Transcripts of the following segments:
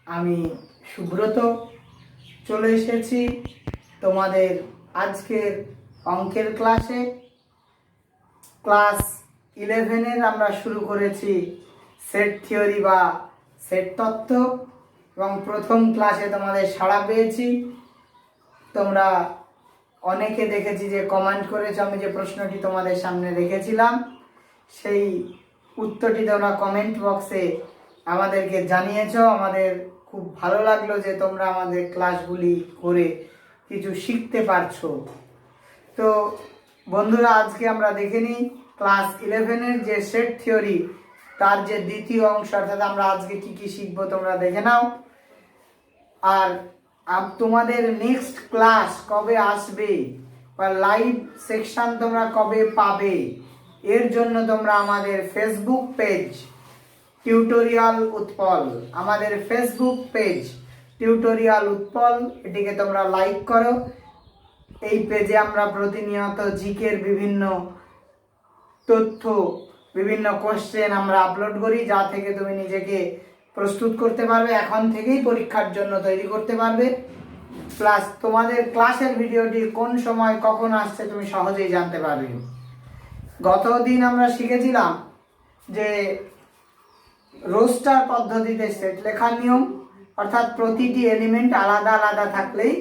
আমি সুব্রত চলে এসেছি তোমাদের আজকের অঙ্কের ক্লাসে। ক্লাস 11-এর আমরা শুরু করেছি সেট থিওরি বা সেট তত্ত্ব, এবং প্রথম ক্লাসে তোমাদের সাড়া পেয়েছি। তোমরা অনেকে দেখেছি যে কমেন্ট করেছো, আমি যে প্রশ্নটি তোমাদের সামনে রেখেছিলাম সেই উত্তরটি তোমরা কমেন্ট বক্সে আমাদেরকে জানিয়েছো। আমাদের খুব ভালো লাগলো যে তোমরা আমাদের ক্লাসগুলি করে কিছু শিখতে পারছো। তো বন্ধুরা, আজকে আমরা দেখে নিই ক্লাস 11-এর যে সেট থিওরি তার যে দ্বিতীয় অংশ, অর্থাৎ আমরা আজকে কি কি শিখবো তোমরা দেখে নাও। আর তোমাদের নেক্সট ক্লাস কবে আসবে বা লাইভ সেকশন তোমরা কবে পাবে, এর জন্য তোমরা আমাদের ফেসবুক পেজ টিউটোরিয়াল উৎপল, আমাদের ফেসবুক পেজ টিউটোরিয়াল উৎপল, এটিকে তোমরা লাইক করো। এই পেজে আমরা প্রতিনিয়ত জিকের বিভিন্ন তথ্য, বিভিন্ন কোশ্চেন আমরা আপলোড করি, যা থেকে তুমি নিজেকে প্রস্তুত করতে পারবে, এখন থেকেই পরীক্ষার জন্য তৈরি করতে পারবে। প্লাস তোমাদের ক্লাসের ভিডিওটি কোন সময় কখন আসছে তুমি সহজেই জানতে পারবে। গত দিন আমরা শিখেছিলাম যে রোস্টার পদ্ধতিতে সেট লেখার নিয়ম, অর্থাৎ প্রতিটি এলিমেন্ট আলাদা আলাদা থাকলেই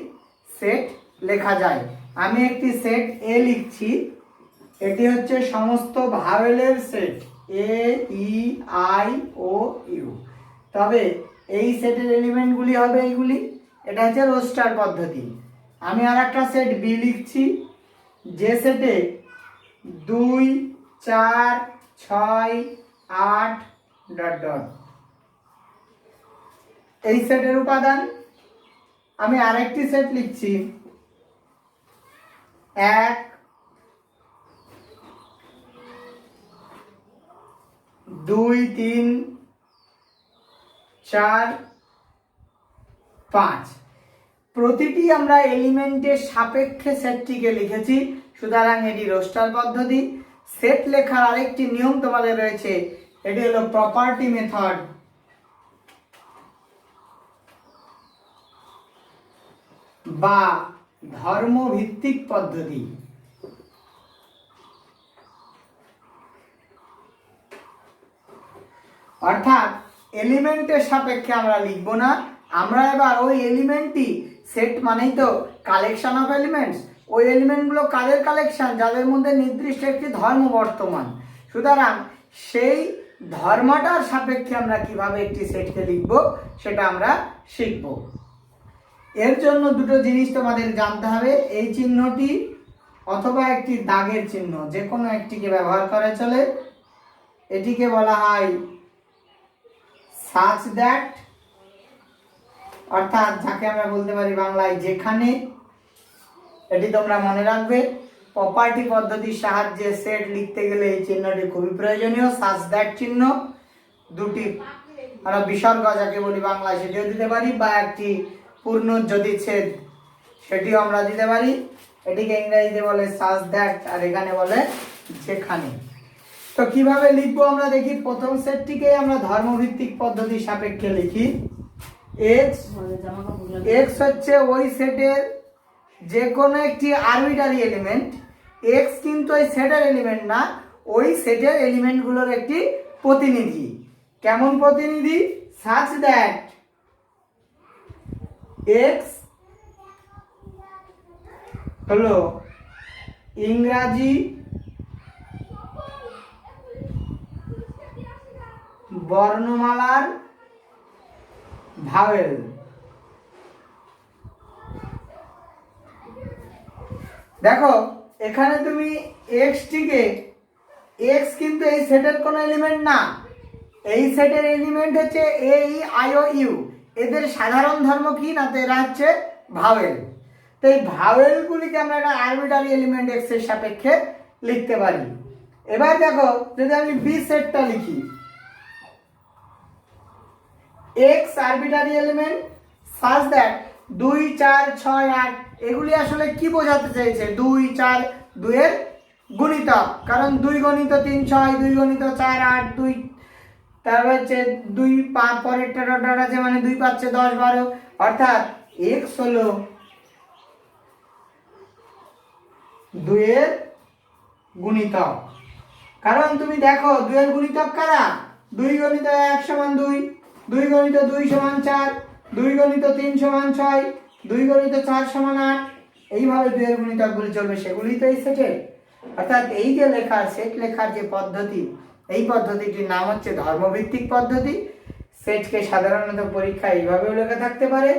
সেট লেখা যায়। আমি একটি সেট এ লিখছি, এটি হচ্ছে সমস্ত ভাওয়েলের set A, E, I, O, U. তবে এই সেটের এলিমেন্টগুলি হবে এইগুলি, এটা হচ্ছে রোস্টার পদ্ধতি। আমি আর একটা সেট বি লিখছি, যে সেটে 2, 4, 6, 8 ... এই সেটের উপাদান। আমি আরেকটি সেট লিখছি 1, 2, 3, 4, 5। প্রতিটি আমরা এলিমেন্টের সাপেক্ষে সেটটিকে লিখেছি, সুতরাং এটি রোস্টার পদ্ধতি। সেট লেখার আরেকটি নিয়ম তোমাদের রয়েছে, এটি হলো প্রপার্টি মেথড বা ধর্মভিত্তিক পদ্ধতি। অর্থাৎ এলিমেন্টের সাপেক্ষে আমরা লিখব না, আমরা এবার ওই এলিমেন্টটি, সেট মানেই তো কালেকশন অফ এলিমেন্টস, ওই এলিমেন্টগুলো কাদের কালেকশন, যাদের মধ্যে নির্দিষ্ট একটি ধর্ম বর্তমান। সুতরাং সেই ধর্মটার সাপেক্ষে আমরা কিভাবে একটি সেটকে লিখব সেটা আমরা শিখব। এর জন্য দুটো জিনিস তোমাদের জানতে হবে, এই চিহ্নটি অথবা একটি দাগের চিহ্ন, যে কোনো একটিকে ব্যবহার করে চলে। এটিকে বলা হয় such that, অর্থাৎ যাকে আমরা বলতে পারি বাংলায় যেখানে। এটি তোমরা মনে রাখবে। প্রপার্টি পদ্ধতির সাহায্যে সেট লিখতে গেলে এই চিহ্নটি খুবই প্রয়োজনীয়, such that চিহ্ন। দুটি আমরা বিসর্গ যাকে বলি বাংলায় সেটিও দিতে পারি, বা একটি পূর্ণজ্যোতিচ্ছেদ সেটিও আমরা দিতে পারি। এটিকে ইংরেজিতে বলে such that, আর এখানে বলে যেখানে। তো কিভাবে লিখবো আমরা দেখি। প্রথম সেটটিকে আমরা ধর্মভিত্তিক পদ্ধতির সাপেক্ষে লিখি। x হচ্ছে ওই সেটের যে কোনো একটি আরবিটারি এলিমেন্ট। x কিন্তু ওই সেটের এলিমেন্ট না, ওই সেটের এলিমেন্টগুলোর একটি প্রতিনিধি। কেমন প্রতিনিধি? such that x হলো ইংরাজি বর্ণমালার ভাওয়েল। দেখো এখানে তুমি x টিকে, x কিন্তু এই সেটের কোনো এলিমেন্ট না, এই সেটের এলিমেন্ট হচ্ছে এ, ই, আই, ও, ইউ। এদের সাধারণ ধর্ম কি না, তো এরা হচ্ছে ভাওয়েল। তো এই ভাওয়েলগুলিকে আমরা একটা আরবিটারি এলিমেন্ট x এর সাপেক্ষে লিখতে পারি। এবার দেখো যদি আমি বি সেটটা লিখি, x arbitrary element, such that 2, 4, 6, 8 এগুলি আসলে কি বোঝাতে চাইছে? 2, 4, 2 এর গুণিতক, কারণ 2 × 3 = 6, 2 × 4 = 8, 2 তারপর হচ্ছে 2 পরেরটা ডট আছে মানে 2 পাচ্ছে 10 12, অর্থাৎ x হলো 2 এর গুণিতক। কারণ তুমি দেখো 2 এর গুণিতক কারা, 2 গুণিত 1 সমান 2, 2 গুণিত 2 সমান 4, 2 গুণিত 3 সমান 6, 2 গুণিত 4 সমান 8, এইভাবে 2 এর গুণিতকগুলি চলবে, সেগুলি তো এই সেটের। অর্থাৎ এই যে লেখার সেট লেখার যে পদ্ধতি, এই পদ্ধতিটির নাম হচ্ছে ধর্মভিত্তিক পদ্ধতি। সেটকে সাধারণত পরীক্ষায় এইভাবেও লেখা থাকতে পারে,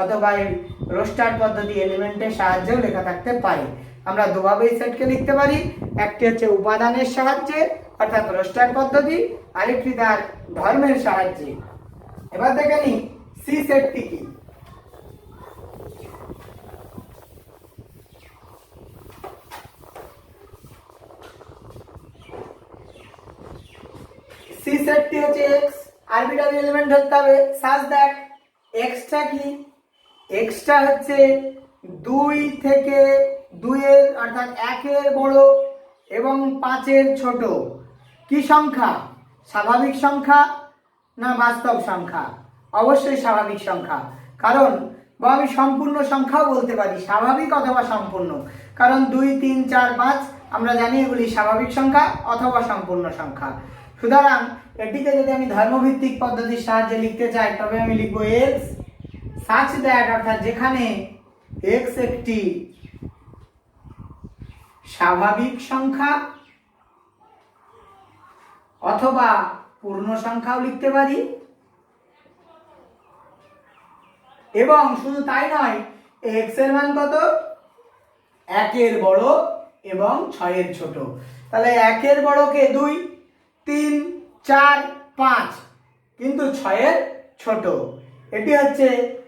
অথবা এই রোস্টার পদ্ধতি এলিমেন্টের সাহায্যেও লেখা থাকতে পারে। আমরা দুভাবেই সেটকে লিখতে পারি, একটি হচ্ছে উপাদানের সাহায্যে অর্থাৎ রোস্টার পদ্ধতি, আরেকটি তার ধর্মের সাহায্যে। এবার দেখে নিই সি সেটটি কি। সি সেটটি হচ্ছে x, আরবিটারি এলিমেন্ট ধরতে হবে সাজ দ্যাট xটা কি, xটা হচ্ছে 2 থেকে 2 এর অর্থাৎ 1 এর বড় এবং 5 এর ছোট। কি সংখ্যা, স্বাভাবিক সংখ্যা না বাস্তব সংখ্যা? অবশ্যই স্বাভাবিক সংখ্যা, কারণ বা আমি সম্পূর্ণ সংখ্যাও বলতে পারি, স্বাভাবিক অথবা সম্পূর্ণ। কারণ 2 3 4 5 আমরা জানি এগুলি স্বাভাবিক সংখ্যা অথবা সম্পূর্ণ সংখ্যা। সুতরাং এটিকে যদি আমি ধর্মভিত্তিক পদ্ধতির সাহায্যে লিখতে চাই, তবে আমি লিখব x such that, অর্থাৎ যেখানে x একটি স্বাভাবিক সংখ্যা অথবা পূর্ণ সংখ্যাও লিখতে পারি, এবং শুধু তাই নয়, x এর মান কত, 1 এর বড় এবং 6 এর ছোট। তাহলে 1 এর বড়কে 2 3 4 5, কিন্তু 6 এর ছোট। এটি হচ্ছে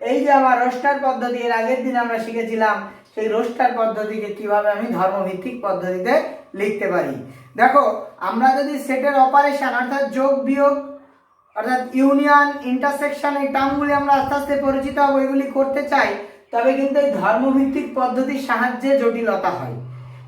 এই যে আমার রোস্টার পদ্ধতি, এর আগের দিন আমরা শিখেছিলাম সেই রোস্টার পদ্ধতিকে কিভাবে আমি ধর্মভিত্তিক পদ্ধতিতে লিখতে পারি। দেখো আমরা যদি সেটের অপারেশন অর্থাৎ যোগ বিয়োগ অর্থাৎ ইউনিয়ন ইন্টারসেকশন এই টার্মগুলি আমরা আস্তে আস্তে পরিচিত হব, এগুলি করতে চাই, তবে কিন্তু এই ধর্মভিত্তিক পদ্ধতির সাহায্যে জটিলতা হয়।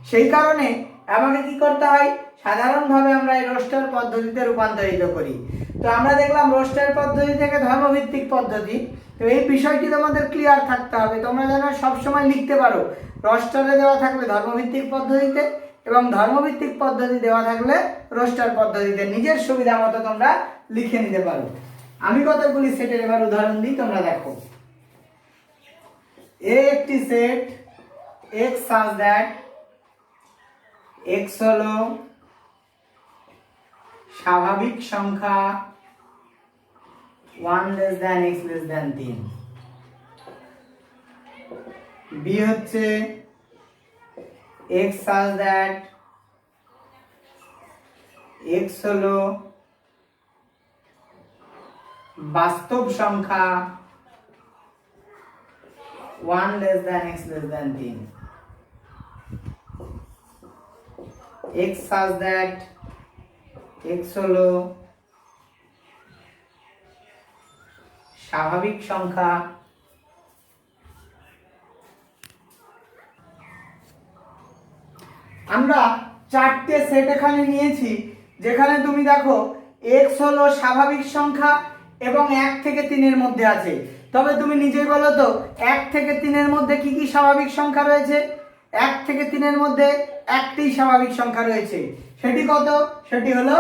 সেই কারণে আমাকে কি করতে হয়, সাধারণভাবে আমরা এই রোস্টার পদ্ধতিতে রূপান্তরিত করি। তো আমরা দেখলাম রোস্টার পদ্ধতি থেকে ধর্মভিত্তিক পদ্ধতি, তো এই বিষয়টি তোমাদের ক্লিয়ার থাকতে হবে। তোমরা যেন সবসময় লিখতে পারো, রোস্টারে দেওয়া থাকলে ধর্মভিত্তিক পদ্ধতিতে এবং ধর্মভিত্তিক পদ্ধতি দেওয়া থাকলে রোস্টার পদ্ধতিতে, নিজের সুবিধা মতো তোমরা লিখে নিতে পারো। আমি কতগুলি সেটের এবার উদাহরণ দিই, তোমরা দেখো। একটি set x such that x হলো স্বাভাবিক সংখ্যা 1 less than x less than 3, b হচ্ছে x such that x হলো বাস্তব সংখ্যা 1 less than x less than 3, x such that x হলো স্বাভাবিক সংখ্যা আমরা 4টে সেট এখানে নিয়েছি, যেখানে তুমি দেখো x হলো স্বাভাবিক সংখ্যা এবং 1 থেকে 3 এর মধ্যে আছে। তবে তুমি নিজেই বলো তো 1 থেকে 3 এর মধ্যে কি কি স্বাভাবিক সংখ্যা রয়েছে? 1 থেকে 3 এর মধ্যে একটি স্বাভাবিক সংখ্যা রয়েছে, সেটি কত? সেটি হলো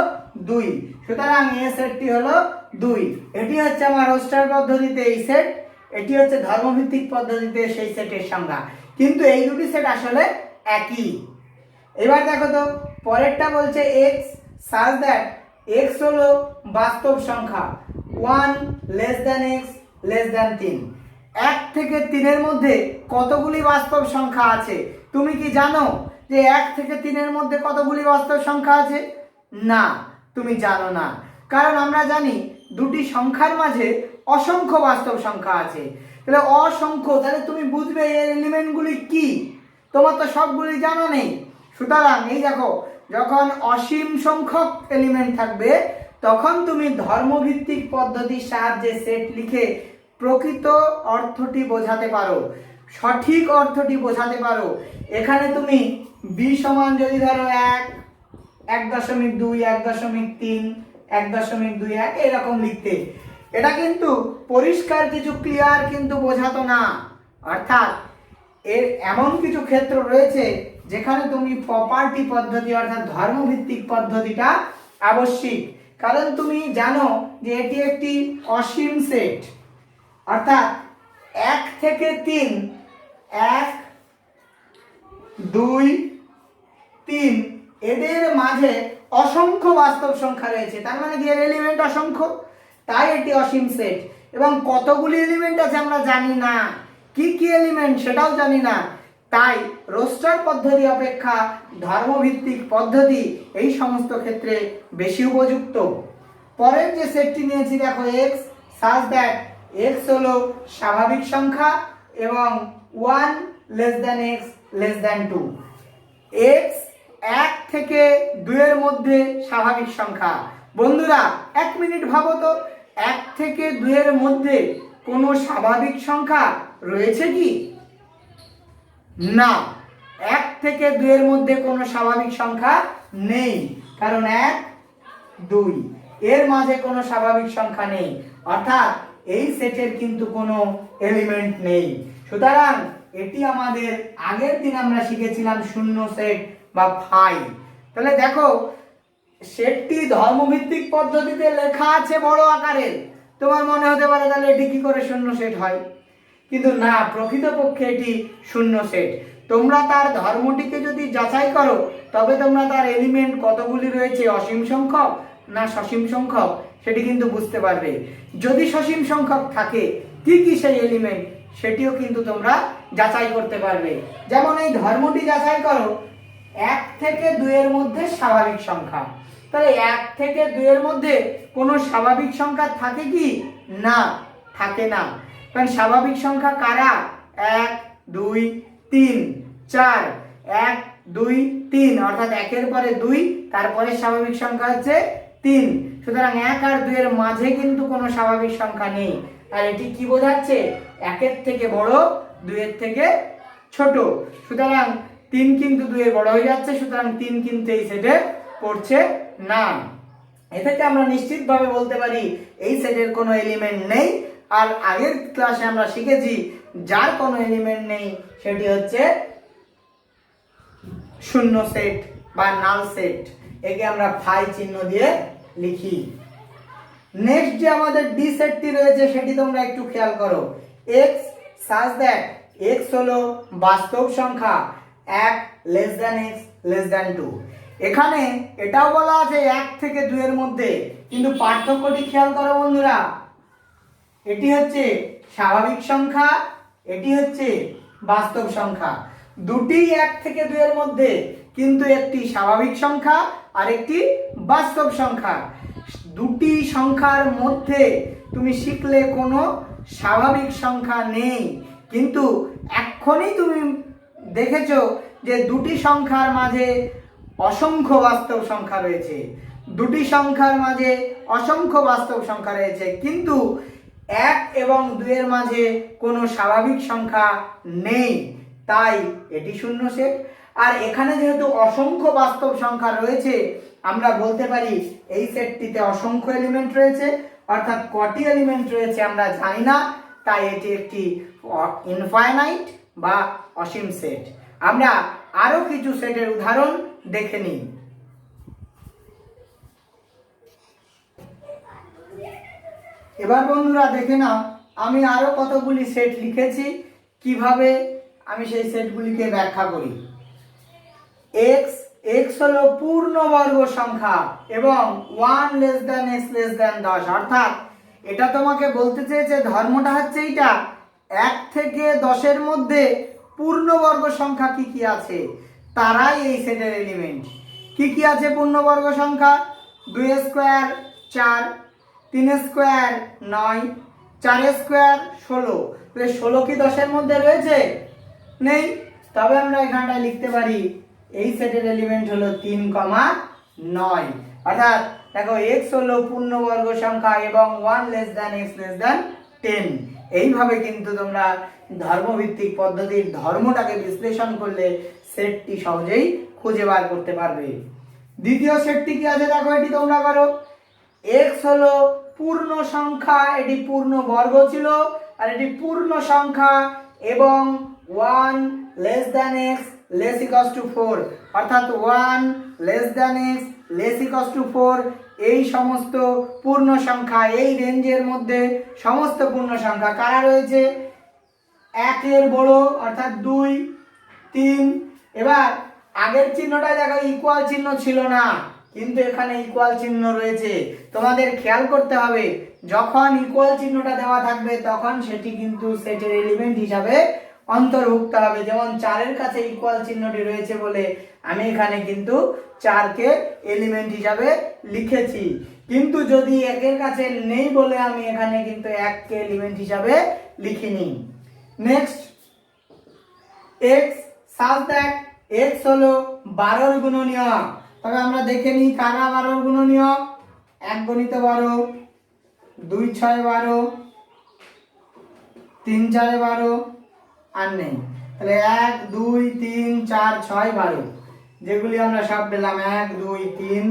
2। সুতরাং এই সেটটি হলো 2। এটি হচ্ছে আমার রোস্টার পদ্ধতিতে এই সেট, এটি হচ্ছে ধর্মভিত্তিক পদ্ধতিতে সেই সেটের সংখ্যা, কিন্তু এই দুটি সেট আসলে একই। এবার দেখো তো পরেরটা বলছে x such that x হলো বাস্তব সংখ্যা 1 less than x less than 3। 1 থেকে 3 এর মধ্যে কতগুলি বাস্তব সংখ্যা আছে? তুমি কি জানো যে 1 থেকে 3 এর মধ্যে কতগুলি বাস্তব সংখ্যা আছে? না, তুমি জানো না, কারণ আমরা জানি দুটি সংখ্যার মাঝে অসংখ্য বাস্তব সংখ্যা আছে। তাহলে অসংখ্য, তাহলে তুমি বুঝবে এই এলিমেন্টগুলি কি, তোমার তো সবগুলি জানা নেই। সুতরাং এই দেখো, যখন অসীম সংখ্যক এলিমেন্ট থাকবে তখন তুমি ধর্মভিত্তিক পদ্ধতির সাহায্যে সেট লিখে প্রকৃত অর্থটি বোঝাতে পারো, সঠিক অর্থটি বোঝাতে পারো। এখানে তুমি b সমান যদি ধরো 1, 1.2, 1.3 1.21 এরকম লিখতে। এটা কিন্তু পরিষ্কার কিছু ক্লিয়ার কিন্তু বোঝাতো না, অর্থাৎ এর এমন কিছু ক্ষেত্র রয়েছে যেখানে তুমি প্রপার্টি পদ্ধতি অর্থাৎ ধর্মভিত্তিক পদ্ধতিটা আবশ্যিক। কারণ তুমি জানো যে এটি একটি অসীম সেট, অর্থাৎ 1 থেকে 3, 1, 2, 3 এদের মাঝে অসংখ্য বাস্তব সংখ্যা রয়েছে, তার মানে কি এর এলিমেন্ট অসংখ্য, তাই এটি অসীম সেট। এবং কতগুলি এলিমেন্ট আছে আমরা জানি না, কি কি এলিমেন্ট সেটাও জানি না, তাই রোস্টার পদ্ধতি অপেক্ষা ধর্মভিত্তিক পদ্ধতি এই সমস্ত ক্ষেত্রে বেশি উপযুক্ত। পরের যে সেটটি নিয়েছি দেখো x, such that x হলো স্বাভাবিক সংখ্যা এবং 1 less than x less than 2। x 1 থেকে 2 এর মধ্যে স্বাভাবিক সংখ্যা। বন্ধুরা 1 মিনিট ভাবো তো, 1 থেকে 2 এর মধ্যে কোনো স্বাভাবিক সংখ্যা রয়েছে কি? না, 1 থেকে 2 এর মধ্যে কোনো স্বাভাবিক সংখ্যা নেই, কারণ 1, 2 এর মাঝে কোনো স্বাভাবিক সংখ্যা নেই, অর্থাৎ এই সেটের কিন্তু কোনো এলিমেন্ট নেই। সুতরাং এটি আমাদের আগের দিন আমরা শিখেছিলাম শূন্য সেট বা ফাই। তাহলে দেখো সেটটি ধর্মভিত্তিক পদ্ধতিতে লেখা আছে বড় আকারের, তোমার মনে হতে পারে তাহলে এটি কি করে শূন্য সেট হয়, কিন্তু না, প্রকৃতপক্ষে এটি শূন্য সেট। তোমরা তার ধর্মটিকে যদি যাচাই করো তবে তোমরা তার এলিমেন্ট কতগুলি রয়েছে, অসীম সংখ্যক না সসীম সংখ্যক, সেটি কিন্তু বুঝতে পারবে। যদি সসীম সংখ্যক থাকে কি কি সেই এলিমেন্ট সেটিও কিন্তু তোমরা যাচাই করতে পারবে। যেমন এই ধর্মটি যাচাই করো, 1 থেকে 2 এর মধ্যে স্বাভাবিক সংখ্যা, তাহলে 1 থেকে 2 এর মধ্যে কোনো স্বাভাবিক সংখ্যা থাকে কি? না, থাকে না। কারণ স্বাভাবিক সংখ্যা কারা? 1, 2, 3, 4, 1, 2, 3, অর্থাৎ 1 এর পরে 2, তারপরে স্বাভাবিক সংখ্যা হচ্ছে 3। সুতরাং 1 আর 2 এর মাঝে কিন্তু কোনো স্বাভাবিক সংখ্যা নেই, আর এটি কি বোঝাচ্ছে? 1 এর থেকে বড়, 2 এর থেকে ছোট। সুতরাং 3 কিন্তু 2 এর বড় হয়ে যাচ্ছে, সুতরাং 3 কিন্তু এই সেটে পড়ছে না। এ থেকে আমরা নিশ্চিতভাবে বলতে পারি এই সেটের কোনো এলিমেন্ট নেই। আর আগের ক্লাসে আমরা শিখেছি যার কোনো এলিমেন্ট নেই সেটি হচ্ছে শূন্য সেট বা নাল সেট, একে আমরা ফাই চিহ্ন দিয়ে লিখি। নেক্সট যে আমাদের ডি সেটটি রয়েছে সেটি তোমরা একটু খেয়াল করো। x such that x হলো বাস্তব সংখ্যা 1 less than x less than 2। এখানে এটাও বলা আছে 1 থেকে 2 এর মধ্যে, কিন্তু পার্থক্যটি খেয়াল করো বন্ধুরা, এটি হচ্ছে স্বাভাবিক সংখ্যা, এটি হচ্ছে বাস্তব সংখ্যা। দুটি 1 থেকে 2 এর মধ্যে, কিন্তু একটি স্বাভাবিক সংখ্যা আর একটি বাস্তব সংখ্যা। দুটি সংখ্যার মধ্যে তুমি শিখলে কোনো স্বাভাবিক সংখ্যা নেই, কিন্তু এখনই তুমি দেখেছো যে দুটি সংখ্যার মাঝে অসংখ্য বাস্তব সংখ্যা রয়েছে, দুটি সংখ্যার মাঝে অসংখ্য বাস্তব সংখ্যা রয়েছে, কিন্তু 1 এবং 2 এর মাঝে কোনো স্বাভাবিক সংখ্যা নেই, তাই এটি শূন্য সেট। আর এখানে যেহেতু অসংখ্য বাস্তব সংখ্যা রয়েছে, আমরা বলতে পারি এই সেটটিতে অসংখ্য এলিমেন্ট রয়েছে, অর্থাৎ কটি এলিমেন্ট রয়েছে আমরা জানি না, তাই এটি একটি ইনফাইনাইট বা অসীম সেট। আমরা আরো কিছু সেটের উদাহরণ দেখে নিই। এবার বন্ধুরা দেখে নাও আমি আরো কতগুলি সেট লিখেছি, কিভাবে আমি সেই সেটগুলিকে ব্যাখ্যা করি। x হলো পূর্ণবর্গ সংখ্যা এবং 1 less than x less than 10, অর্থাৎ এটা তোমাকে বলতে চেয়েছে ধর্মটা হচ্ছে এইটা, 1 থেকে 10 এর মধ্যে পূর্ণবর্গ সংখ্যা কি কি আছে তারাই এই সেটের এলিমেন্ট। কি কি আছে পূর্ণবর্গ সংখ্যা? 2 স্কয়ার 4, 3 স্কয়ার 9, 4 স্কয়ার 16। তাহলে 16 কি 10 এর মধ্যে রয়েছে? নেই। তবে আমরা এখানটায় লিখতে পারি এই সেটের এলিমেন্ট হলো 3, 9, অর্থাৎ দেখো x হলো পূর্ণবর্গ সংখ্যা এবং 1 less than x less than 10। এইভাবে কিন্তু তোমরা ধর্মভিত্তিক পদ্ধতির ধর্মটাকে বিশ্লেষণ করলে সেটটি সহজেই খুঁজে বার করতে পারবে। দ্বিতীয় সেটটি কি আছে দেখো, এটি তোমরা করো। এক্স হলো পূর্ণ সংখ্যা, এটি পূর্ণ বর্গ ছিল, আর এটি পূর্ণ সংখ্যা এবং 1 less than x less equals to 4, অর্থাৎ 1 less than x less equals to 4 এই সমস্ত পূর্ণ সংখ্যা, এই রেঞ্জের মধ্যে সমস্ত পূর্ণ সংখ্যা কারা রয়েছে? 1 এর বড় অর্থাৎ 2, 3। এবার আগের চিহ্নটা দেখো ইকুয়াল চিহ্ন ছিল না, কিন্তু এখানে ইকুয়াল চিহ্ন রয়েছে। তোমাদের খেয়াল করতে হবে যখন ইকুয়াল চিহ্নটা দেওয়া থাকবে তখন সেটি কিন্তু সেটের এলিমেন্ট হিসাবে অন্তর্ভুক্ত হবে। যেমন 4 এর কাছে ইকুয়াল চিহ্নটি রয়েছে বলে আমি এখানে কিন্তু 4 কে এলিমেন্ট হিসাবে লিখেছি, কিন্তু যদি 1 এর কাছে নেই বলে আমি এখানে কিন্তু 1 কে এলিমেন্ট হিসাবে লিখিনি। Next x such that x হলো 12 এর গুণনীয়ক। তবে আমরা দেখে নিই কারা 12 এর গুণনীয়ক। 1 গণিত 12, 2 6 12, 3 4 12 আর নেই, তাহলে 1 2 3 4 6 12 যেগুলি আমরা সব পেলাম 1 2 3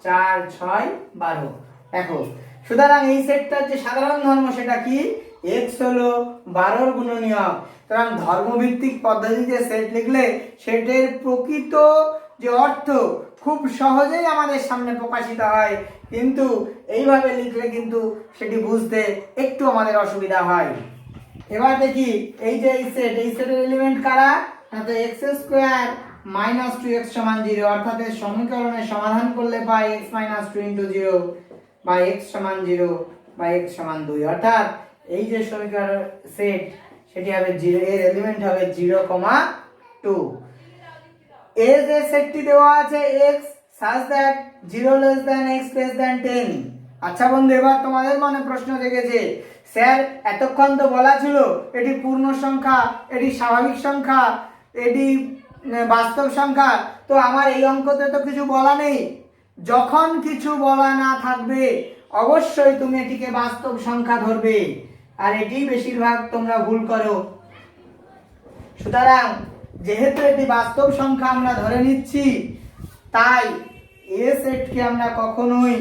4 6 12। দেখো সুতরাং এই সেটটার যে সাধারণ ধর্ম সেটা কি? x হলো 12 এর গুণনীয়ক। সুতরাং ধর্মভিত্তিক পদ্ধতিতে সেট লিখলে সেটের প্রকৃত যে অর্থ খুব সহজেই আমাদের সামনে প্রকাশিত হয়, কিন্তু এইভাবে লিখলে কিন্তু সেটি বুঝতে একটু আমাদের অসুবিধা হয়। এবার দেখি এই যে এই সেটের এলিমেন্ট কারা? তো x স্কয়ার মাইনাস 2x সমান 0, অর্থাৎ এই সমীকরণের সমাধান করলে পাই x মাইনাস 2 ইন্টু 0 বা x সমান 0 বা x সমান 2, অর্থাৎ এই যে সমীকরণ সেট সেটি হবে 0, এর এলিমেন্ট হবে 0, 2। এই যে সেটটি দেওয়া আছে x such that 0 less than x less than 10। আচ্ছা বন্ধু, এবার তোমাদের মনে প্রশ্ন জেগেছে, স্যার এতক্ষণ তো বলা ছিল এটি পূর্ণ সংখ্যা, এটি স্বাভাবিক সংখ্যা, এটি বাস্তব সংখ্যা, তো আমার এই অঙ্কতে তো কিছু বলা নেই। যখন কিছু বলা না থাকবে অবশ্যই তুমি এটিকে বাস্তব সংখ্যা ধরবে, আর এটি বেশিরভাগ তোমরা ভুল করো। সুতরাং যেহেতু এটি বাস্তব সংখ্যা আমরা ধরে নিচ্ছি, তাই এ সেটকে আমরা কখনোই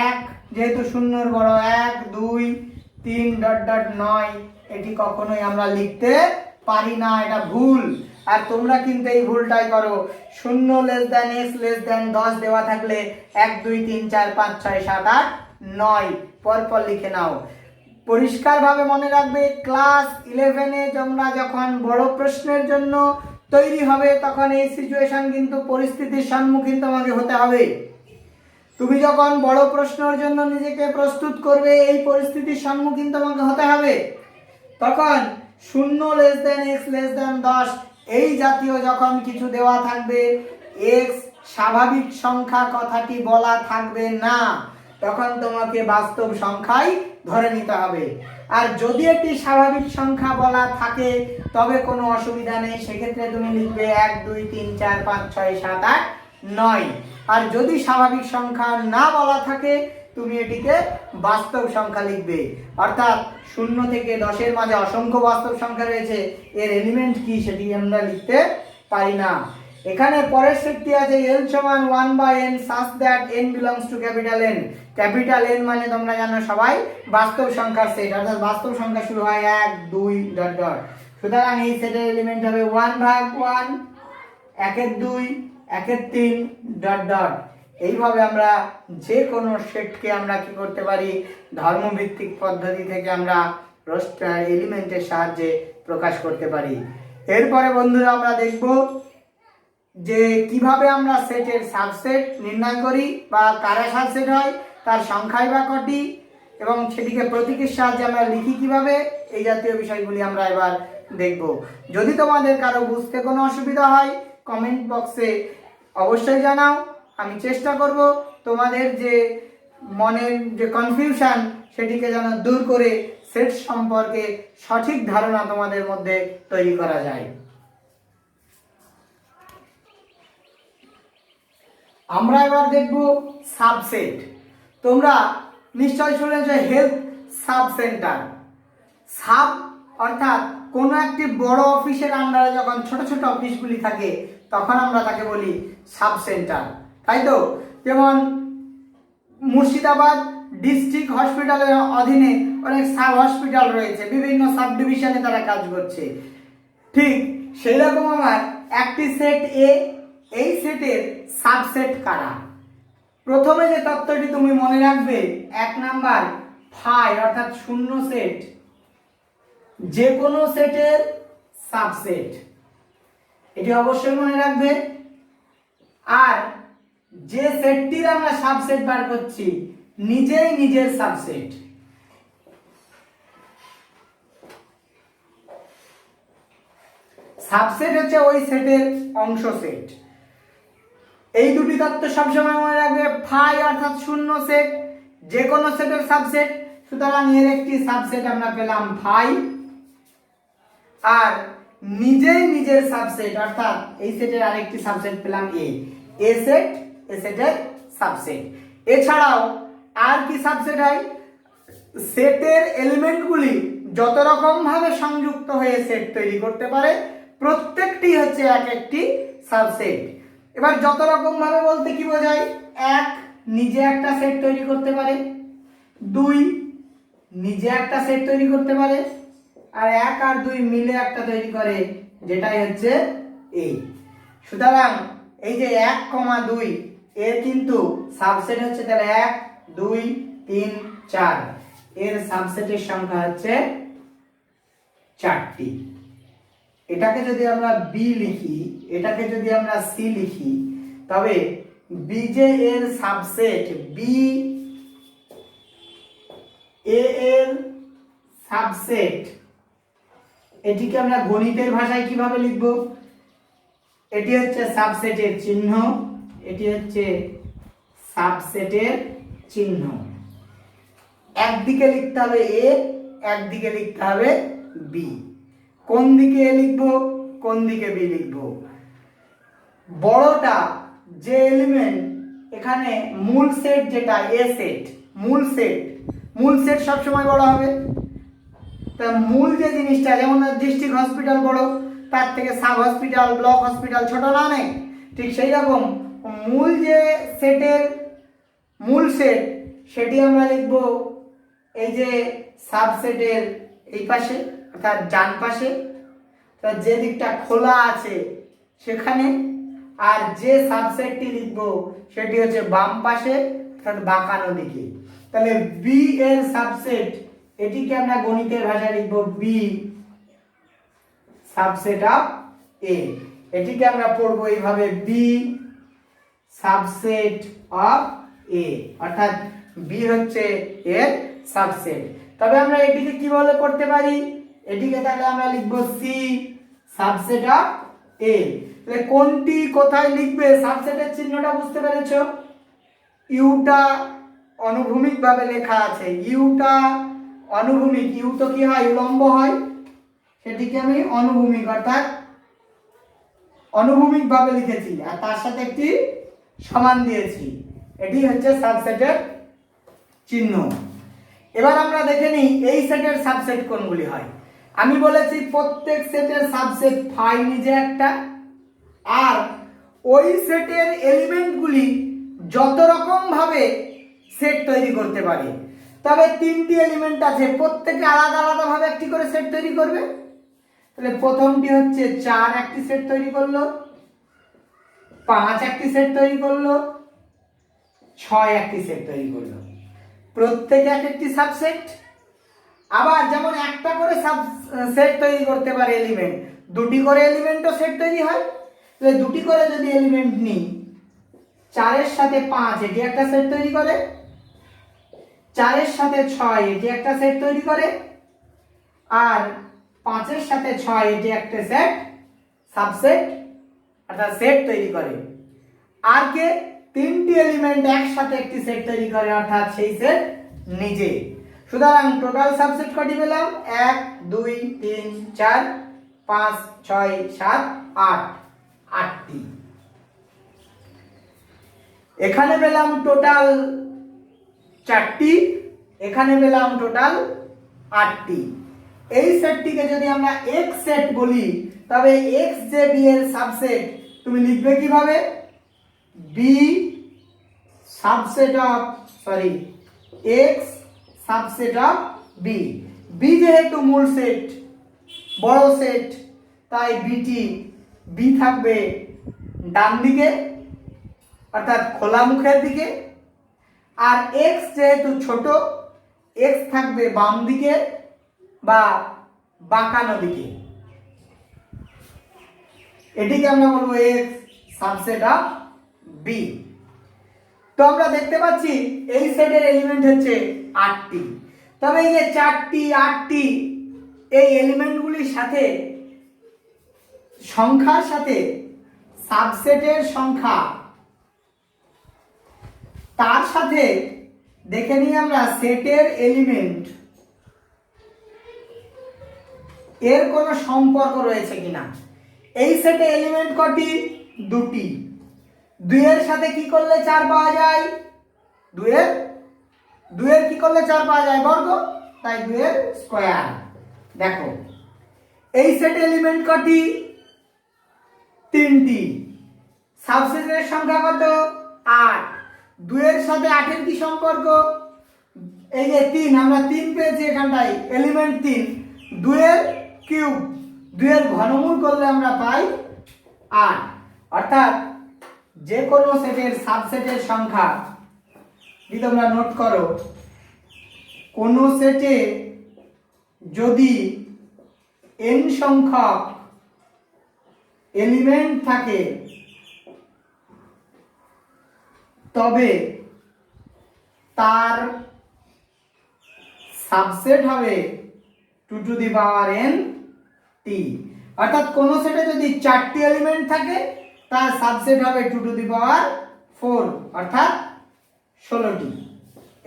1 যেহেতু শূন্যর বড় 1 2 3 ডট ডট 9 এটি কখনোই আমরা লিখতে পারি না, এটা ভুল। আর তোমরা কিন্তু এই ভুলটাই করো, 0 less than x less than 10 দেওয়া থাকলে 1 2 3 4 5 6 7 8 9 পরপর লিখে নাও। পরিষ্কারভাবে মনে রাখবে, ক্লাস 11-এ তোমরা যখন বড় প্রশ্নের জন্য তৈরি হবে তখন এই সিচুয়েশন কিন্তু পরিস্থিতির সম্মুখীন তোমাকে হতে হবে। তুমি যখন বড় প্রশ্নের জন্য নিজেকে প্রস্তুত করবে এই পরিস্থিতির সম্মুখীন তোমাকে হতে হবে, তখন 0 less than x less than 10 এই জাতীয় যখন কিছু দেওয়া থাকবে, x স্বাভাবিক সংখ্যা কথাটি বলা থাকবে না, তখন তোমাকে বাস্তব সংখ্যাই ধরে নিতে হবে। আর যদি এটি স্বাভাবিক সংখ্যা বলা থাকে তবে কোনো অসুবিধা নেই, সেক্ষেত্রে তুমি লিখবে 1 2 3 4 5 6 7 8 9। আর যদি স্বাভাবিক সংখ্যা না বলা থাকে তুমি এটিকে বাস্তব সংখ্যা লিখবে, অর্থাৎ 0 থেকে 10 এর মাঝে অসংখ্য বাস্তব সংখ্যা রয়েছে, এর এলিমেন্ট কি সেটি আমরা লিখতে পারি না। এখানে পরের সেটটি আছে l সমান 1/n such that n belongs to capital N। Capital N মানে তোমরা জানো সবাই বাস্তব সংখ্যার সেট, অর্থাৎ বাস্তব সংখ্যা শুরু হয় 1 2 ডট ডট। সুতরাং এই সেটের এলিমেন্ট হবে 1/1 1 এর 2 1 এর 3 ডট ডট। এইভাবে আমরা যে কোনো সেটকে আমরা কি করতে পারি, ধর্মভিত্তিক পদ্ধতি থেকে আমরা এলিমেন্টের সাহায্যে প্রকাশ করতে পারি। এরপরে বন্ধুরা আমরা দেখব যে কিভাবে আমরা সেটের সাবসেট নির্ণয় করি বা কারা সাবসেট হয়, তার সংখ্যাই বা কটি, এবং সেটিকে প্রতীকের সাহায্যে আমরা লিখি কিভাবে, এই জাতীয় বিষয়গুলি আমরা এবার দেখব। যদি তোমাদের কারো বুঝতে কোনো অসুবিধা হয় কমেন্ট বক্সে অবশ্যই জানাও, আমি চেষ্টা করব তোমাদের যে মনের যে কনফিউশন সেটিকে যেন দূর করে সেট সম্পর্কে সঠিক ধারণা তোমাদের মধ্যে তৈরি করা যায়। আমরা এবার দেখব সাবসেট। তোমরা নিশ্চয় শুনেছ হেলথ সাব সেন্টার। সাব অর্থাৎ কোনো একটি বড় অফিসের আন্ডারে যখন ছোট ছোট অফিসগুলি থাকে তখন আমরা তাকে বলি সাব সেন্টার, তাই তো? যেমন মুর্শিদাবাদ ডিস্ট্রিক্ট হসপিটালের অধীনে অনেক সাব হসপিটাল রয়েছে, বিভিন্ন সাব ডিভিশনে তারা কাজ করছে। ঠিক সেই রকম আমার একটি সেট এ, এই সেটের সাবসেট কারা? প্রথমে যে তত্ত্বটি তুমি মনে রাখবে, 1 নাম্বার ফাই অর্থাৎ শূন্য সেট যে কোনো সেটের সাবসেট, এটি অবশ্যই মনে রাখবে। আর যে সেটটির আমরা সাবসেট বার করছি নিজেই নিজের সাবসেট। সাবসেট হচ্ছে ওই সেটের অংশ সেট। এই দুটি তত্ত্ব সবসময় মনে রাখবে। ফাই অর্থাৎ শূন্য সেট যে কোনো সেটের সাবসেট, সুতরাং এর একটি সাবসেট আমরা পেলাম ফাই। আর নিজেই নিজের সাবসেট অর্থাৎ এই সেটের আরেকটি সাবসেট পেলাম এ সেট, এ সেটের সাবসেট। এছাড়াও আর কি সাবসেট হয়? সেটের এলিমেন্টগুলি যত রকম ভাবে সংযুক্ত হয়ে সেট তৈরি করতে পারে প্রত্যেকটি হচ্ছে এক একটি সাবসেট। এবার যত রকম ভাবে বলতে কি বোঝায়? 1 নিজে একটা সেট তৈরি করতে পারে, 2 নিজে একটা সেট তৈরি করতে পারে, আর 1 আর 2 মিলে একটা তৈরি করে, যেটাই হচ্ছে এ। সুতরাং এই যে 1, 2 এর কিন্তু সাবসেট হচ্ছে তাহলে 1, 2, 3, 4, এর সাবসেটের সংখ্যা হচ্ছে 4টি। এটাকে যদি আমরা বি লিখি, এটাকে যদি আমরা সি লিখি, তবে বি যে এর সাবসেট, বি এ এর সাবসেট, এটিকে আমরা গণিতের ভাষায় কিভাবে লিখব? এটি হচ্ছে সাবসেটের চিহ্ন, এটি হচ্ছে সাবসেটের চিহ্ন। একদিকে লিখতে হবে এ, একদিকে লিখতে হবে বি। কোন দিকে এ লিখবো, কোন দিকে বি লিখবো? বড়টা যে এলিমেন্ট, এখানে মূল সেট যেটা এ সেট, মূল সেট সবসময় বড় হবে। তা মূল যে জিনিসটা, যেমন ডিস্ট্রিক্ট হসপিটাল বড়, তার থেকে সাব হসপিটাল, ব্লক হসপিটাল ছোট না অনেক, ঠিক সেই রকম মূল যে সেটের মূল সেট, সেটি আমরা লিখবো এই যে সাবসেটের এই পাশে অর্থাৎ ডান পাশে, যে দিকটা খোলা আছে সেখানে। আর যে সাবসেটটি লিখবো সেটি হচ্ছে বাম পাশে অর্থাৎ বাঁকানো দিকে। তাহলে বি এর সাবসেট, এটিকে আমরা গণিতের ভাষায় লিখবো বি সাবসেট অফ এ। এটিকে আমরা পড়বো এইভাবে বি সাবসেট অফ এ, অর্থাৎ বি হচ্ছে এর সাবসেট। তবে আমরা এটিকে কি বলে পড়তে পারি? এটিকে তাহলে আমরা লিখবো সি সাবসেট অফ এ। তাহলে কোনটি কোথায় লিখবে? সাবসেটের চিহ্নটা বুঝতে পেরেছো? ইউটা অনুভূমিক ভাবে লেখা আছে, ইউটা অনুভূমিক। ইউ তো কি হয়? উলম্ব হয়, সেটিকে আমি অনুভূমিক অর্থাৎ অনুভূমিক ভাবে লিখেছি, আর তার সাথে একটি সমান দিয়েছি। এটি হচ্ছে সাবসেটের চিহ্ন। এবার আমরা দেখে নিই এই সেটের সাবসেট কোনগুলি হয়। আমি বলেছি প্রত্যেক সেটের সাবসেট ফাই নিজে একটা, আর ওই সেটের এলিমেন্টগুলি যত রকম ভাবে সেট তৈরি করতে পারে। তবে 3টি এলিমেন্ট আছে, প্রত্যেকে আলাদা আলাদা ভাবে একটি করে সেট তৈরি করবে। তাহলে প্রথমটি হচ্ছে 4 একটি সেট তৈরি করলো, 5 একটি সেট তৈরি করলো, 6 একটি সেট তৈরি করলো, প্রত্যেকে এক একটি সাবসেট। আবার যেমন একটা করে সেট তৈরি করতে পারে এলিমেন্ট, 2টি করে এলিমেন্টও সেট তৈরি হয়। তাহলে 2টি করে যদি এলিমেন্ট নিই, 4 এর সাথে 5 এটি একটা সেট তৈরি করে, 4 এর সাথে 6 এটি একটা সেট তৈরি করে, আর 5 এর সাথে 6 এটি একটা সেট সাবসেট অর্থাৎ সেট তৈরি করে। আর কে? 3টি এলিমেন্ট একসাথে একটি সেট তৈরি করে অর্থাৎ সেই সেট নিজে। সুতরাং টোটাল সাবসেট কটি পেলাম? 1, 2, 3, 4, 5, 6, 7, 8, 8টি। এখানে পেলাম টোটাল 4টি, এখানে পেলাম টোটাল 8টি। এই সেটটিকে যদি আমরা এক্স সেট বলি, তবে এক্স যে বি এর সাবসেট, তুমি লিখবে কিভাবে? B subset of sorry X subset of B. B যেহেতু মূল সেট, বড় সেট, তাই বিটি বি থাকবে ডান দিকে অর্থাৎ খোলা মুখের দিকে, আর এক্স যেহেতু ছোট, এক্স থাকবে বাম দিকে বা বাঁকানো দিকে। এটিকে আমরা বলবো এক্স সাবসেট অফ বি। তো আমরা দেখতে পাচ্ছি এই সেটের এলিমেন্ট হচ্ছে 8টি। তবে এই যে 4টি 8টি এই এলিমেন্টগুলির সাথে সংখ্যার সাথে সাবসেটের সংখ্যা, তার সাথে দেখে নিই আমরা সেটের এলিমেন্ট এর কোনো সম্পর্ক রয়েছে কিনা। এই সেটে এলিমেন্ট কটি? 2টি। 2 এর সাথে কি করলে 4 পাওয়া যায়? 2 এর কি করলে 4 পাওয়া যায়? বর্গ, তাই 2 এর স্কয়ার। দেখো এই সেট এলিমেন্ট কটি? 3টি। সাবসেটের সংখ্যা কত? 8। 2 এর সাথে 8 এর কি সম্পর্ক? এই যে 3, আমরা 3 পেয়েছি এখানটায়, এলিমেন্ট 3। 2 এর কিউব, 2 এর ঘনমূল করলে আমরা পাই 8। অর্থাৎ যে কোনো সেটের সাবসেটের সংখ্যা, যদি তোমরা নোট করো, কোন সেটে যদি n সংখ্যক এলিমেন্ট থাকে তবে তার সাবসেট হবে 2 টু দি পাওয়ার n টি। অর্থাৎ কোন সেটে যদি 4টি এলিমেন্ট থাকে তার সাবসেট হবে 2 টু দি পাওয়ার 4 অর্থাৎ 16টি।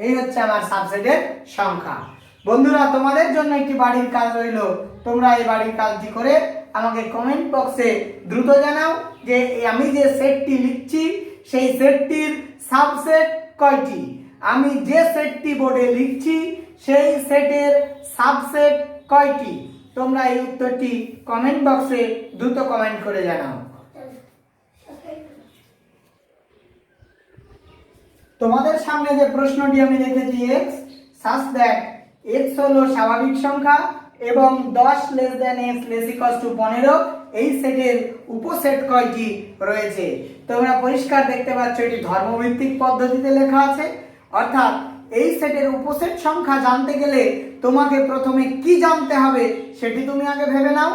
এই হচ্ছে আমার সাবসেটের সংখ্যা। বন্ধুরা, তোমাদের জন্য একটি বাড়ির কাজ রইল। তোমরা এই বাড়ির কাজটি করে আমাকে কমেন্ট বক্সে দ্রুত জানাও যে আমি যে সেটটি লিখছি সেই সেটটির সাবসেট কয়টি। আমি যে সেটটি বোর্ডে লিখছি সেই সেটের সাবসেট কয়টি। তোমরা এই উত্তরটি কমেন্ট বক্সে দ্রুত কমেন্ট করে জানাও। তোমাদের সামনে যে প্রশ্নটি আমি রেখেছি x such that x হলো স্বাভাবিক সংখ্যা এবং 10 less than x less equals to 15, এই সেটের উপসেট কয়টি রয়েছে। তোমরা পরিষ্কার দেখতে পাচ্ছ এটি ধর্মভিত্তিক পদ্ধতিতে লেখা আছে। অর্থাৎ এই সেটের উপসেট সংখ্যা জানতে গেলে তোমাকে প্রথমে কি জানতে হবে সেটি তুমি আগে ভেবে নাও।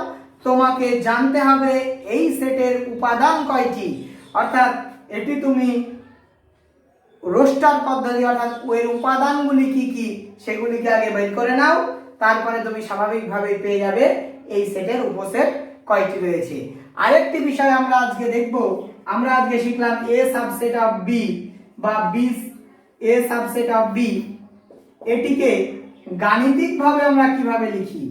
তোমাকে জানতে হবে এই সেটের উপাদান কয়টি। অর্থাৎ এটি তুমি রোস্টার পদ্ধতি, অর্থাৎ এর উপাদানগুলি কি কি সেগুলিকে আগে বের করে নাও। তারপরে তুমি স্বাভাবিকভাবে পেয়ে যাবে এই সেটের উপসেট কয়টি রয়েছে। আরেকটি বিষয় আমরা আজকে দেখব। আমরা আজকে শিখলাম a সাবসেট অফ b বা b a subset of b। এটিকে গাণিতিকভাবে আমরা কিভাবে লিখি।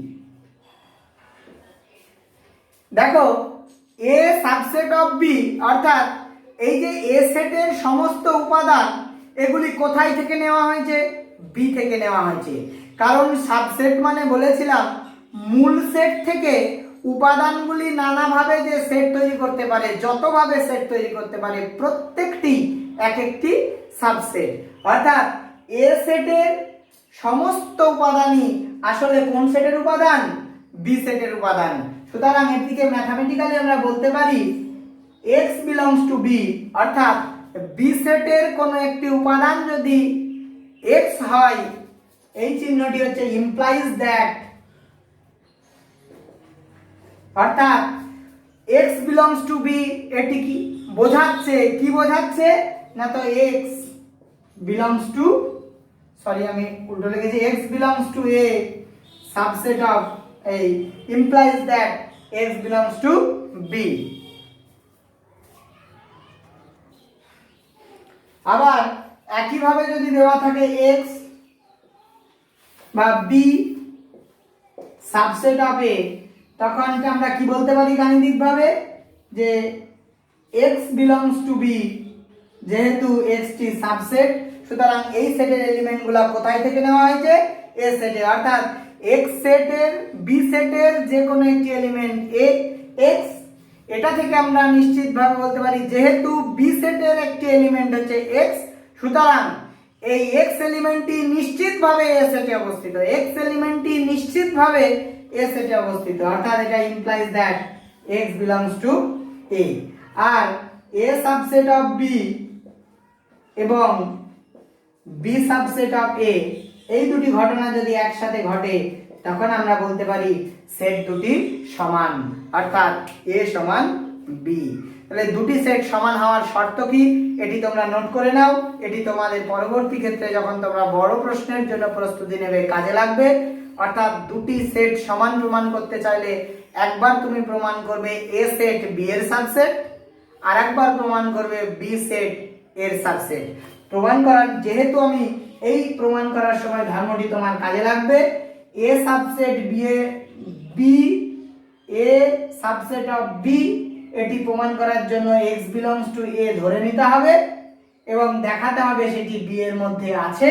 দেখো a সাবসেট অফ b অর্থাৎ এই যে a সেটের সমস্ত উপাদান এগুলি কোথায় থেকে নেওয়া হয়েছে? b থেকে নেওয়া হয়েছে। কারণ সাবসেট মানে বলেছিলাম মূল সেট থেকে উপাদানগুলি নানাভাবে যে সেট তৈরি করতে পারে, যতভাবে সেট তৈরি করতে পারে, প্রত্যেকটি এক একটি সাবসেট। অর্থাৎ এ সেটের সমস্ত উপাদানই আসলে কোন সেটের উপাদান? বি সেটের উপাদান। সুতরাং এটিকে ম্যাথমেটিক্যালি আমরা বলতে পারি x belongs to b, অর্থাৎ বি সেটের কোন একটি উপাদান যদি x হয়, এই চিহ্নটি হচ্ছে implies that, অর্থাৎ x belongs to b এটি কি বোঝাচ্ছে? কি বোঝাচ্ছে না, তো x belongs to, সরি আমি উল্টো লিখেছি, x belongs to a subset of a implies that x belongs to b। আবার একইভাবে যদি দেওয়া থাকে x বা b সাবসেট অফ a, তখন আমরা কি বলতে পারি গাণিতিকভাবে যে x belongs to b, যেহেতু x টি সাবসেট সুতরাং এই সেটের এলিমেন্টগুলো কোথায় থেকে নেওয়া হয়েছে? a সেটে। অর্থাৎ x সেটের b সেটের যে কোনো একটি এলিমেন্ট a x, এটা থেকে আমরা নিশ্চিতভাবে বলতে পারি যেহেতু b সেটের একটি এলিমেন্ট হচ্ছে x, সুতরাং এই x এলিমেন্টটি নিশ্চিতভাবে a সেটে অবস্থিত, x এলিমেন্টটি নিশ্চিতভাবে a সেটে অবস্থিত, অর্থাৎ এটা implies that x belongs to a। আর a সাবসেট অফ b এবং b সাবসেট অফ a এই দুটি ঘটনা যদি একসাথে ঘটে তখন আমরা বলতে পারি সেট দুটি সমান, অর্থাৎ a সমান b। তাহলে দুটি সেট সমান হওয়ার শর্ত কি এটি তোমরা নোট করে নাও, এটি তোমাদের পরবর্তী ক্ষেত্রে যখন তোমরা বড় প্রশ্নের জন্য প্রস্তুতি নেবে কাজে লাগবে। অর্থাৎ দুটি সেট সমান প্রমাণ করতে চাইলে একবার তুমি প্রমাণ করবে a সেট b এর সাবসেট, আর একবার প্রমাণ করবে b সেট এর সাবসেট। প্রমাণ করার যেহেতু আমি এই প্রমাণ করার সময় ধর্মটি তোমার কাজে লাগবে, a subset b a subset of b এটি প্রমাণ করার জন্য x বিলংস টু a ধরে নিতে হবে এবং দেখাতে হবে সেটি b এর মধ্যে আছে।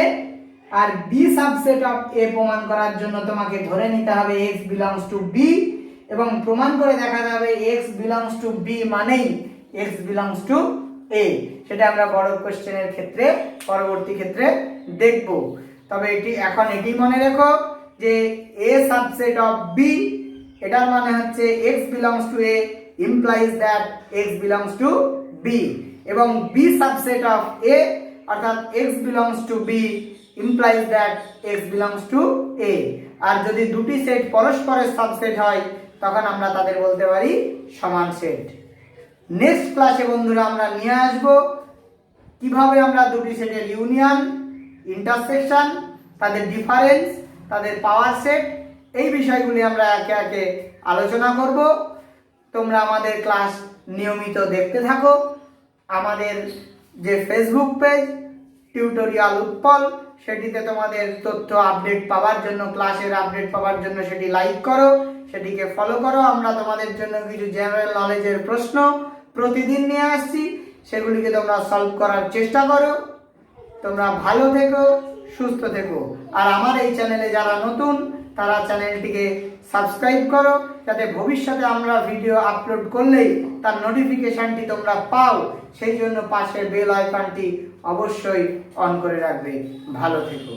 আর b সাবসেট অফ a প্রমাণ করার জন্য তোমাকে ধরে নিতে হবে x বিলংস টু b এবং প্রমাণ করে দেখাতে হবে x বিলংস টু b মানেই x বিলংস টু a। সেটা আমরা বড় কোশ্চেনের ক্ষেত্রে পরবর্তী ক্ষেত্রে দেখব। তবে এটি মনে রেখো যে a সাবসেট অফ b এটার মানে হচ্ছে x belongs to a implies that x belongs to b এবং b সাবসেট অফ a অর্থাৎ x belongs to b implies that x belongs to a। আর যদি দুটি সেট পরস্পরের সাবসেট হয় তখন আমরা তাদের বলতে পারি সমান সেট। নেক্সট ক্লাসে বন্ধুরা আমরা নিয়ে আসব কিভাবে আমরা দুটি সেটের ইউনিয়ন, ইন্টারসেকশন, তাদের ডিফারেন্স, তাদের পাওয়ার সেট এই বিষয়গুলি আমরা একে একে আলোচনা করব। তোমরা আমাদের ক্লাস নিয়মিত দেখতে থাকো। আমাদের যে ফেসবুক পেজ টিউটোরিয়াল উৎপল সেটিতে তোমাদের তথ্য আপডেট পাওয়ার জন্য, ক্লাসের আপডেট পাওয়ার জন্য সেটি লাইক করো, সেটিকে ফলো করো। আমরা তোমাদের জন্য কিছু জেনারেল নলেজের প্রশ্ন প্রতিদিন নিয়ে আসছি, সেগুলিকে তোমরা সলভ করার চেষ্টা করো। তোমরা ভালো থেকো, সুস্থ থেকো। আর আমার এই চ্যানেলে যারা নতুন তারা চ্যানেলটিকে সাবস্ক্রাইব করো যাতে ভবিষ্যতে আমরা ভিডিও আপলোড করলেই তার নোটিফিকেশনটি তোমরা পাও। সেই জন্য পাশে বেল আইকনটি অবশ্যই অন করে রাখবে। ভালো থেকো।